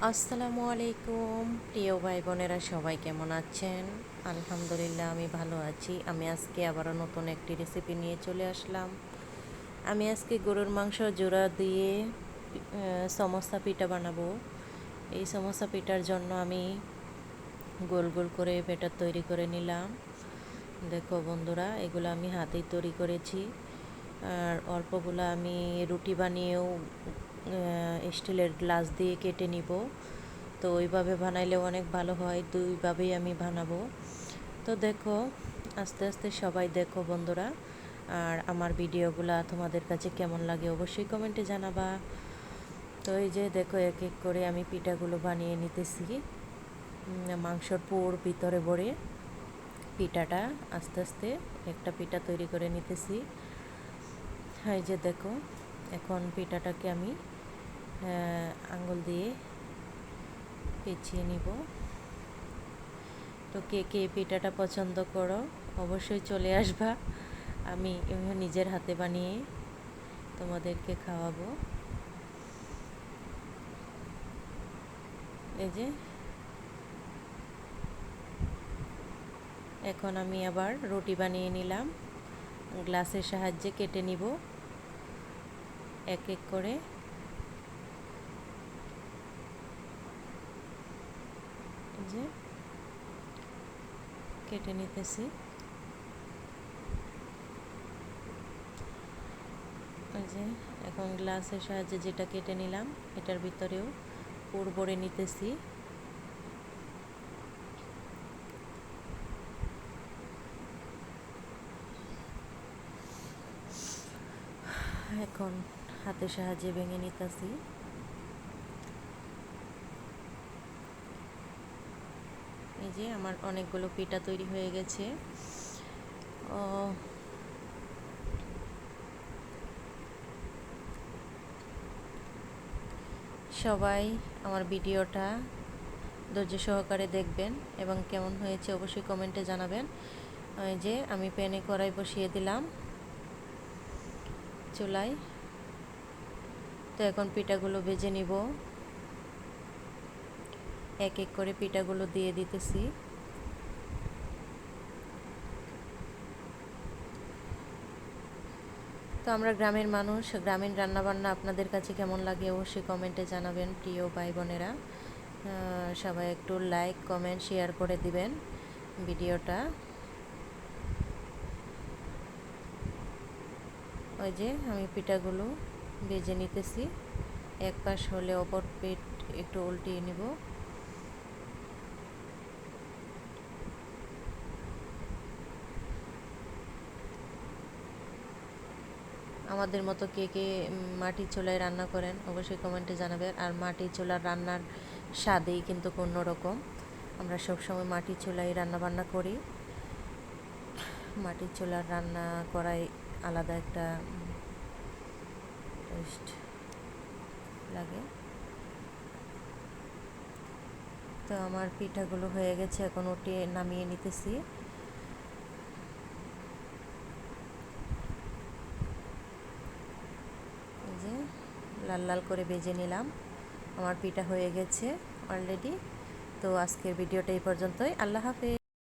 আসসালামু আলাইকুম প্রিয় ভাই বোনেরা, সবাই কেমন আছেন? আলহামদুলিল্লাহ, আমি ভালো আছি। আমি আজকে আবারও নতুন একটি রেসিপি নিয়ে চলে আসলাম। আমি আজকে গরুর মাংস জোড়া দিয়ে সমোসা পিঠা বানাবো। এই সমোসা পিঠার জন্য আমি গোল গোল করে ব্যাটার তৈরি করে নিলাম। দেখো বন্ধুরা, এগুলো আমি হাতেই তৈরি করেছি। আর অল্পগুলো আমি রুটি বানিয়েও স্টিলের গ্লাস দিয়ে কেটে নিব। তো ওইভাবে বানাইলেও অনেক ভালো হয়, দুইভাবেই আমি বানাবো। তো দেখো, আস্তে আস্তে সবাই দেখো বন্ধুরা। আর আমার ভিডিওগুলো তোমাদের কাছে কেমন লাগে অবশ্যই কমেন্টে জানাবা। তো এই যে দেখো, এক এক করে আমি পিঠাগুলো বানিয়ে নিতেছি। মাংসর পুর ভিতরে ভরে পিঠাটা আস্তে আস্তে একটা পিঠা তৈরি করে নিতেছি। এই যে দেখো, এখন পিঠাটাকে আমি আঙ্গুল দিয়ে পেঁচিয়ে নিব। তো কে কে পিঠাটা পছন্দ করো অবশ্যই চলে আসবা। আমি নিজের হাতে বানিয়ে তোমাদেরকে খাওয়াবো। এই যে এখন আমি আবার রুটি বানিয়ে নিলাম, গ্লাসের সাহায্যে কেটে নিব এক এক করে। যে কেটে নিতেছি। এই যে এখন গ্লাসের সাহায্যে যেটা কেটে নিলাম এটার ভিতরেও পুর ভরে নিতেছি। এখন হাতের সাহায্যে ভেঙে নিতেছি। এই যে আমার অনেকগুলো পিঠা তৈরি হয়ে গেছে। সবাই আমার ভিডিওটা ধৈর্য সহকারে দেখবেন এবং কেমন হয়েছে অবশ্যই কমেন্টে জানাবেন। এই যে আমি প্যানে কড়াই বসিয়ে দিলাম চুলায়। তো এখন পিঠাগুলো ভেজে নিব। এক এক করে পিঠাগুলো দিয়ে দিতেছি। তো আমরা গ্রামের মানুষ, গ্রামীণ রান্নাবান্না আপনাদের কাছে কেমন লাগে অবশ্যই কমেন্টে জানাবেন প্রিয় ভাই বোনেরা। সবাই একটু লাইক কমেন্ট শেয়ার করে দিবেন ভিডিওটা। ওই যে আমি পিঠাগুলো ভেজে নিতেছি। এক পাশ হলে অপর পিঠ একটু উল্টিয়ে নিব। আমাদের মতো কে কে মাটির চুলায় রান্না করেন অবশ্যই কমেন্টে জানাবেন। আর মাটির চুলার রান্নার স্বাদেই কিন্তু অন্যরকম। আমরা সবসময় মাটির চুলায় রান্না বান্না করি। মাটির চুলার রান্না করাই আলাদা একটা টেস্ট লাগে। তো আমার পিঠাগুলো হয়ে গেছে, এখন উঠিয়ে নামিয়ে নিতেছি। এই যে লাল লাল করে ভেজে নিলাম। আমার পিঠা হয়ে গেছে অলরেডি। তো আজকের ভিডিওটা এই পর্যন্তই। আল্লাহ হাফেজ।